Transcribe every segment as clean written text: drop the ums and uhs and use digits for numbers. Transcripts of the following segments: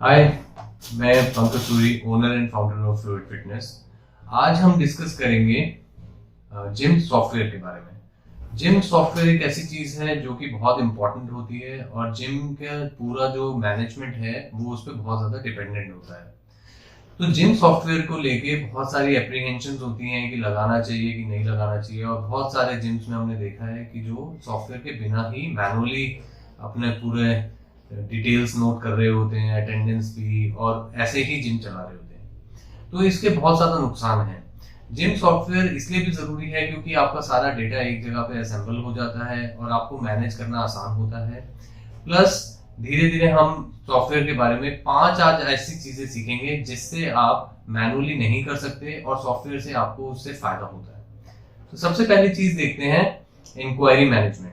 हाय, मैं Pankaj Suri, owner and founder of fluid fitness. आज हम डिस्कस करेंगे जिम सॉफ्टवेयर के बारे में। जिम सॉफ्टवेयर एक ऐसी चीज है जो कि बहुत इंपॉर्टेंट होती है और जिम का पूरा जो मैनेजमेंट है वो उस पर बहुत ज्यादा डिपेंडेंट होता है। तो जिम सॉफ्टवेयर को लेके बहुत सारी एप्रीहेंशन होती हैं कि लगाना चाहिए कि नहीं लगाना चाहिए, और बहुत सारे जिम्स में हमने देखा है कि जो सॉफ्टवेयर के बिना ही मैनुअली अपने पूरे डिटेल्स नोट कर रहे होते हैं, अटेंडेंस भी, और ऐसे ही जिम चला रहे होते हैं। तो इसके बहुत ज्यादा नुकसान हैं। जिम सॉफ्टवेयर इसलिए भी जरूरी है क्योंकि आपका सारा डेटा एक जगह पे असेंबल हो जाता है और आपको मैनेज करना आसान होता है। प्लस धीरे धीरे हम सॉफ्टवेयर के बारे में 5 आज ऐसी चीजें सीखेंगे जिससे आप मैनुअली नहीं कर सकते और सॉफ्टवेयर से आपको उससे फायदा होता है। तो सबसे पहली चीज देखते हैं इंक्वायरी मैनेजमेंट।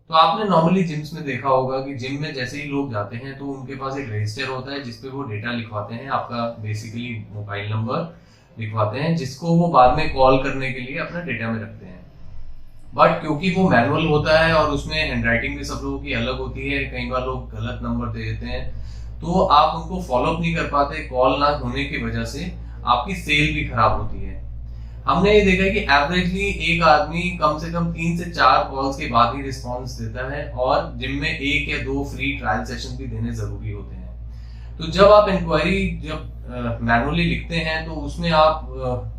तो आपने नॉर्मली जिम्स में देखा होगा कि जिम में जैसे ही लोग जाते हैं तो उनके पास एक रजिस्टर होता है जिसपे वो डेटा लिखवाते हैं, आपका बेसिकली मोबाइल नंबर लिखवाते हैं, जिसको वो बाद में कॉल करने के लिए अपना डेटा में रखते हैं। बट क्योंकि वो मैनुअल होता है और उसमें हैंडराइटिंग भी सब लोगों की अलग होती है, कई बार लोग गलत नंबर दे देते हैं, तो आप उनको फॉलोअप नहीं कर पाते। कॉल ना होने की वजह से आपकी सेल भी खराब होती है। हमने ये देखा है कि एवरेजली एक आदमी कम से कम 3 से 4 कॉल्स के बाद ही रिस्पॉन्स देता है, और जिम में 1 या 2 फ्री ट्रायल सेशन भी देने जरूरी होते हैं। तो जब आप इंक्वायरी मैनुअली लिखते हैं तो उसमें आप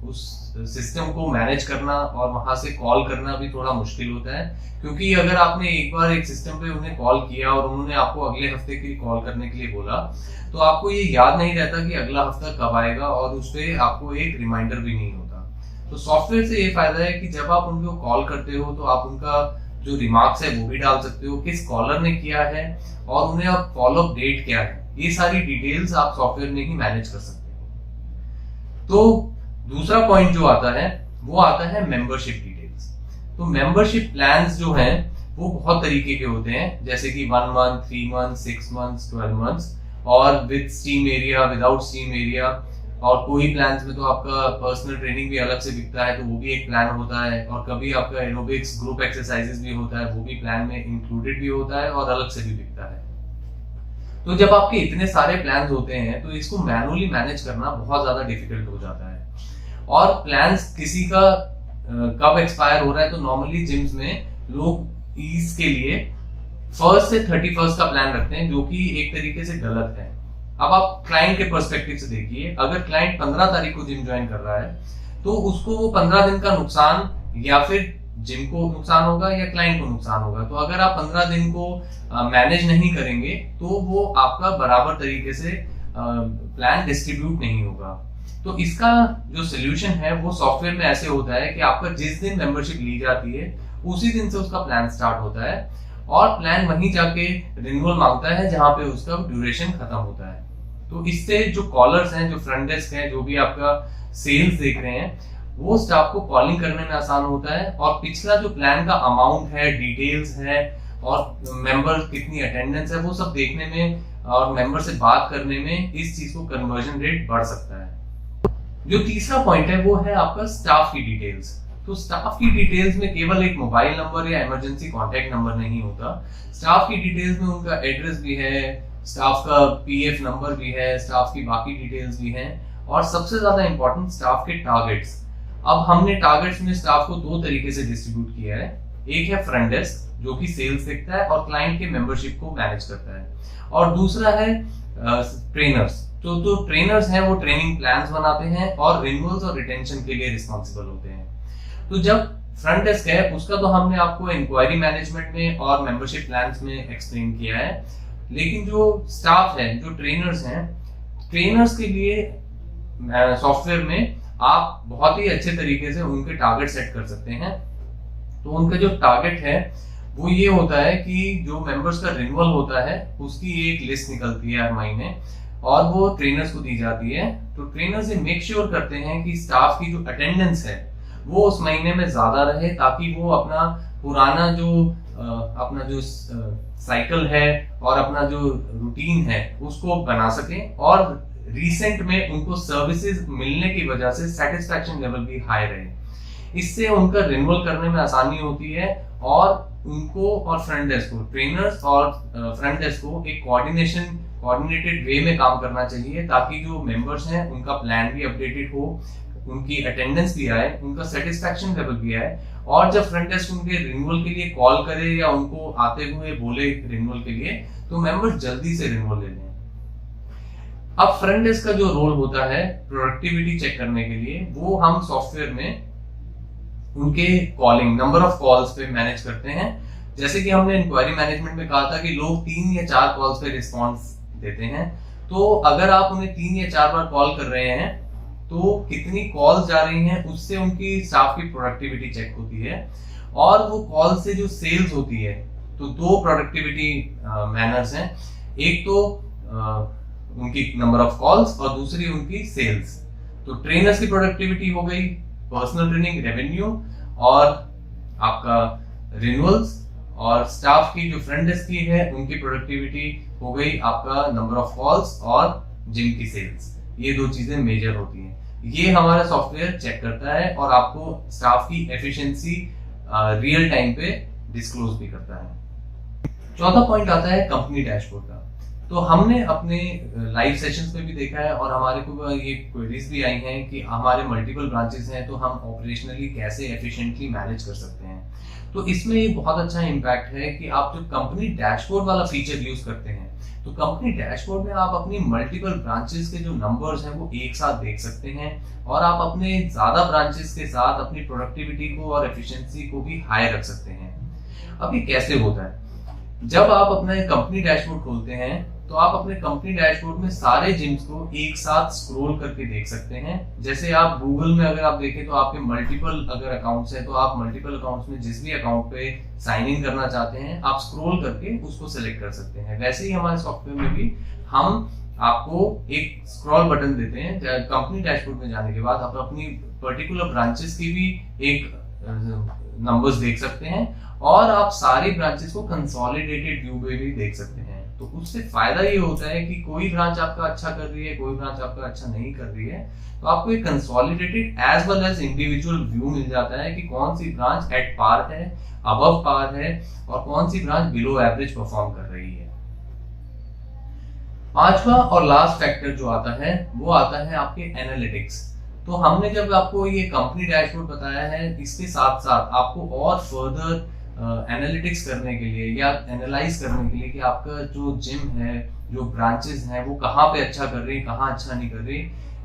उस सिस्टम को मैनेज करना और वहां से कॉल करना भी थोड़ा मुश्किल होता है, क्योंकि अगर आपने एक बार एक सिस्टम पे उन्हें कॉल किया और उन्होंने आपको अगले हफ्ते की कॉल करने के लिए बोला, तो आपको ये याद नहीं रहता कि अगला हफ्ता कब आएगा, और उस पर आपको एक रिमाइंडर भी नहीं होता। तो सॉफ्टवेयर से ये फायदा है कि जब आप उनको कॉल करते हो तो आप उनका जो रिमार्क्स है वो भी डाल सकते हो, किस कॉलर ने किया है और उन्हें आप फॉलोअप डेट क्या है, ये सारी डिटेल्स आप सॉफ्टवेयर में ही मैनेज कर सकते हो। तो दूसरा पॉइंट जो आता है वो आता है मेंबरशिप डिटेल्स। तो मेंबरशिप प्लान्स जो हैं वो बहुत तरीके के होते हैं, जैसे कि 1 मंथ, 3 मंथ, 6 मंथ, 12 मंथ, और with steam area, without steam area. और कोई प्लान्स में तो आपका पर्सनल ट्रेनिंग भी अलग से बिकता है, तो वो भी एक प्लान होता है, और कभी आपका एरोबिक्स ग्रुप एक्सरसाइजेस भी होता है, वो भी प्लान में इंक्लूडेड भी होता है और अलग से भी बिकता है। तो जब आपके इतने सारे प्लान्स होते हैं तो इसको मैनुअली मैनेज करना बहुत ज्यादा डिफिकल्ट हो जाता है। और प्लान्स किसी का कब एक्सपायर हो रहा है, तो नॉर्मली जिम्स में लोग ईज के लिए 1st से 31st का प्लान रखते हैं, जो कि एक तरीके से गलत है। अब आप क्लाइंट के पर्सपेक्टिव से देखिए, अगर क्लाइंट 15 तारीख को जिम ज्वाइन कर रहा है तो उसको वो 15 दिन का नुकसान या फिर जिम को नुकसान होगा या क्लाइंट को नुकसान होगा। तो अगर आप 15 दिन को मैनेज नहीं करेंगे तो वो आपका बराबर तरीके से प्लान डिस्ट्रीब्यूट नहीं होगा। तो इसका जो सोल्यूशन है वो सॉफ्टवेयर में ऐसे होता है कि आपका जिस दिन मेंबरशिप ली जाती है उसी दिन से उसका प्लान स्टार्ट होता है, और प्लान वहीं जाके रिन्यूअल मांगता है जहां पे उसका ड्यूरेशन खत्म होता है। तो इससे जो कॉलर्स हैं, जो फ्रंट डेस्क हैं, जो भी आपका सेल्स देख रहे हैं, वो स्टाफ को कॉलिंग करने में आसान होता है, और पिछला जो प्लान का अमाउंट है, डिटेल्स है, और मेंबर कितनी अटेंडेंस है, वो सब देखने में और मेंबर से बात करने में इस चीज को कन्वर्जन रेट बढ़ सकता है। जो तीसरा पॉइंट है वो है आपका स्टाफ की डिटेल्स। तो स्टाफ की डिटेल्स में केवल एक मोबाइल नंबर या इमरजेंसी कॉन्टैक्ट नंबर नहीं होता। स्टाफ की डिटेल्स में उनका एड्रेस भी है, स्टाफ का पीएफ नंबर भी है, स्टाफ की बाकी डिटेल्स भी हैं, और सबसे ज्यादा इंपॉर्टेंट स्टाफ के टारगेट्स। अब हमने टारगेट्स में स्टाफ को 2 तरीके से डिस्ट्रीब्यूट किया है। एक है फ्रंट डेस्क, जो कि सेल्स देखता है और क्लाइंट के मेंबरशिप को मैनेज करता है, और दूसरा है ट्रेनर्स। तो ट्रेनर्स हैं वो ट्रेनिंग प्लान्स बनाते हैं और रिन्यूअल्स और रिटेंशन के लिए रिस्पॉन्सिबल होते हैं। तो जब फ्रंट डेस्क है उसका तो हमने आपको इंक्वायरी मैनेजमेंट में और मेंबरशिप प्लान्स में एक्सप्लेन किया है, लेकिन जो स्टाफ है, जो ट्रेनर्स हैं, ट्रेनर्स के लिए सॉफ्टवेयर में आप बहुत ही अच्छे तरीके से उनके टारगेट सेट कर सकते हैं। तो उनका जो टारगेट है वो ये होता है कि जो मेंबर्स का रिन्यूअल होता है उसकी एक लिस्ट निकलती है हर महीने, और वो ट्रेनर्स को दी जाती है। तो ट्रेनर्स ये मेक श्योर करते हैं कि स्टाफ की जो अटेंडेंस है वो उस महीने में ज्यादा रहे, ताकि वो अपना पुराना जो साइकिल है और अपना जो रूटीन है उसको बना सके, और रिसेंट में उनको सर्विसेज मिलने की वजह से सेटिस्फैक्शन लेवल भी हाई रहे। इससे उनका रिन्यूअल करने में आसानी होती है, और उनको और फ्रंट डेस्क को, ट्रेनर्स और फ्रंट डेस्क को एक कोऑर्डिनेशन कोऑर्डिनेटेड वे में काम करना चाहिए, ताकि जो मेंबर्स हैं उनका प्लान भी अपडेटेड हो, उनकी अटेंडेंस भी आए, उनका सेटिस्फैक्शन लेवल भी आए, और जब फ्रंट डेस्क उनके रिन्यूअल के लिए कॉल करे या उनको आते हुए बोले रिन्यूअल के लिए, तो मेंबर्स जल्दी से रिन्यूअल ले लें। अब फ्रंट डेस्क का जो रोल होता है प्रोडक्टिविटी चेक करने के लिए, वो हम सॉफ्टवेयर में उनके कॉलिंग नंबर ऑफ कॉल्स पे मैनेज करते हैं। जैसे कि हमने इंक्वायरी मैनेजमेंट में कहा था कि लोग 3 या 4 कॉल्स पे रिस्पॉन्स देते हैं, तो अगर आप उन्हें 3 या 4 बार कॉल कर रहे हैं तो कितनी कॉल्स जा रही हैं, उससे उनकी स्टाफ की प्रोडक्टिविटी चेक होती है। और वो कॉल से जो सेल्स होती है, तो 2 प्रोडक्टिविटी मैनर्स हैं, एक तो उनकी नंबर ऑफ कॉल्स और दूसरी उनकी सेल्स। तो ट्रेनर्स की प्रोडक्टिविटी हो गई, पर्सनल ट्रेनिंग रेवेन्यू और आपका रिन्यूअल्स, और स्टाफ की जो फ्रंट डेस्क की है उनकी प्रोडक्टिविटी हो गई आपका नंबर ऑफ कॉल्स और जिम की सेल्स। ये 2 चीजें मेजर होती हैं। ये हमारा सॉफ्टवेयर चेक करता है और आपको स्टाफ की एफिशिएंसी रियल टाइम पे डिस्क्लोज भी करता है। चौथा पॉइंट आता है कंपनी डैशबोर्ड का। तो हमने अपने लाइव सेशंस में भी देखा है और हमारे को ये क्वेरीज भी आई हैं कि हमारे मल्टीपल ब्रांचेस हैं, तो हम ऑपरेशनली कैसे एफिशिएंटली मैनेज कर सकते हैं। तो इसमें एक बहुत अच्छा इम्पैक्ट है कि आप जो कंपनी डैशबोर्ड वाला फीचर यूज करते हैं, तो कंपनी डैशबोर्ड में आप अपनी मल्टीपल ब्रांचेस के जो नंबर्स हैं वो एक साथ देख सकते हैं, और आप अपने ज्यादा ब्रांचेस के साथ अपनी प्रोडक्टिविटी को और एफिशिएंसी को भी हाई रख सकते हैं। अब ये कैसे होता है? जब आप अपना कंपनी डैशबोर्ड खोलते हैं तो आप अपने कंपनी डैशबोर्ड में सारे जिम्स को एक साथ स्क्रॉल करके देख सकते हैं। जैसे आप गूगल में अगर आप देखें तो आपके मल्टीपल अगर अकाउंट्स हैं, तो आप मल्टीपल अकाउंट्स में जिस भी अकाउंट पे साइन इन करना चाहते हैं, आप स्क्रॉल करके उसको सिलेक्ट कर सकते हैं। वैसे ही हमारे सॉफ्टवेयर में भी हम आपको एक स्क्रॉल बटन देते हैं। कंपनी डैशबोर्ड में जाने के बाद आप अपनी पर्टिकुलर ब्रांचेस की भी एक नंबर्स देख सकते हैं, और आप सारी ब्रांचेस को कंसोलिडेटेड व्यू में भी देख सकते हैं। तो उससे फायदा ये होता है कि कोई ब्रांच आपका अच्छा कर रही है, कोई ब्रांच आपका अच्छा नहीं कर रही है, तो आपको एक consolidated as well as individual view मिल जाता है कि कौन सी ब्रांच एट पार है, अबव पार है, और कौन सी ब्रांच बिलो एवरेज परफॉर्म कर रही है। 5वां और लास्ट फैक्टर जो आता है वो आता है आपके एनालिटिक्स। तो हमने जब आपको ये कंपनी डैशबोर्ड बताया है, इसके साथ साथ आपको और फर्दर एनालिटिक्स करने के लिए या एनालाइज करने के लिए कि आपका जो जिम है, जो ब्रांचेस हैं, वो कहाँ पे अच्छा कर रही है, कहाँ अच्छा नहीं कर रही,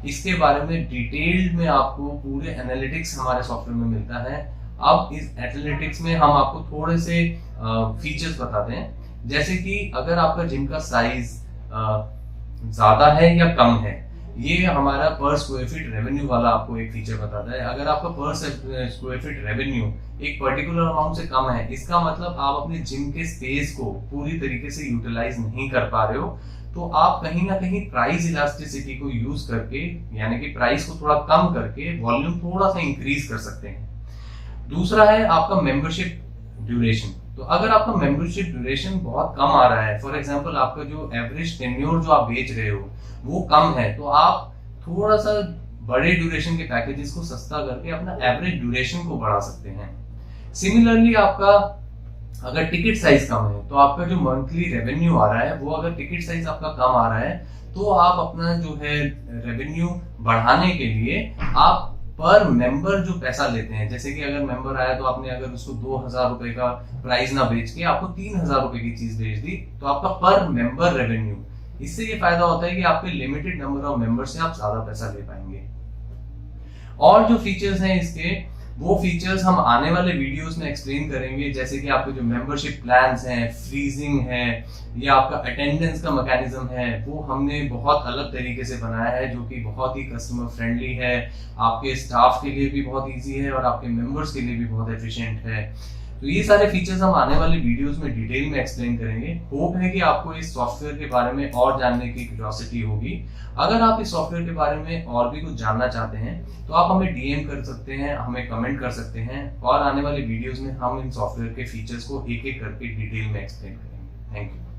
इसके बारे में डिटेल्ड में आपको पूरे एनालिटिक्स हमारे सॉफ्टवेयर में मिलता है। अब इस एनालिटिक्स में हम आपको थोड़े से फीचर्स बताते हैं, जैसे कि अगर आपका जिम का साइज ज्यादा है या कम है, ये हमारा पर स्क्वायर फीट रेवेन्यू वाला आपको एक फीचर बताता है। अगर आपका पर स्क्वायर फीट रेवेन्यू एक पर्टिकुलर अमाउंट से कम है, इसका मतलब आप अपने जिम के स्पेस को पूरी तरीके से यूटिलाइज नहीं कर पा रहे हो, तो आप कहीं ना कहीं प्राइस इलास्टिसिटी को यूज करके, यानी कि प्राइस को थोड़ा कम करके वॉल्यूम थोड़ा सा इंक्रीज कर सकते हैं। दूसरा है आपका मेंबरशिप ड्यूरेशन। तो अगर आपका मेंबरशिप ड्यूरेशन बहुत कम आ रहा है, फॉर एग्जांपल आपका जो एवरेज टेन्योर जो आप बेच रहे हो वो कम है, तो आप थोड़ा सा बड़े ड्यूरेशन के पैकेजेस को सस्ता करके अपना एवरेज ड्यूरेशन को बढ़ा सकते हैं। सिमिलरली आपका अगर टिकट साइज कम है, तो आपका जो मंथली रेवेन्यू आ रहा है वो अगर टिकट साइज आपका कम आ रहा है, तो आप अपना जो है रेवेन्यू बढ़ाने के लिए आप पर मेंबर जो पैसा लेते हैं, जैसे कि अगर मेंबर आया तो आपने अगर उसको 2000 रुपए का प्राइस ना बेच के आपको 3000 रुपए की चीज बेच दी, तो आपका पर मेंबर रेवेन्यू, इससे ये फायदा होता है कि आपके लिमिटेड नंबर ऑफ मेंबर से आप ज्यादा पैसा ले पाएंगे। और जो फीचर्स हैं इसके, वो फीचर्स हम आने वाले वीडियोस में एक्सप्लेन करेंगे, जैसे कि आपके जो मेंबरशिप प्लान्स हैं, फ्रीजिंग है, या आपका अटेंडेंस का मैकेनिज्म है, वो हमने बहुत अलग तरीके से बनाया है, जो कि बहुत ही कस्टमर फ्रेंडली है, आपके स्टाफ के लिए भी बहुत इजी है और आपके मेंबर्स के लिए भी बहुत एफिशिएंट है। तो ये सारे फीचर्स हम आने वाले वीडियोस में डिटेल में एक्सप्लेन करेंगे। होप है कि आपको इस सॉफ्टवेयर के बारे में और जानने की क्यूरियोसिटी होगी। अगर आप इस सॉफ्टवेयर के बारे में और भी कुछ जानना चाहते हैं तो आप हमें डीएम कर सकते हैं, हमें कमेंट कर सकते हैं, और आने वाले वीडियोस में हम इन सॉफ्टवेयर के फीचर्स को एक एक करके डिटेल में एक्सप्लेन करेंगे। Thank you.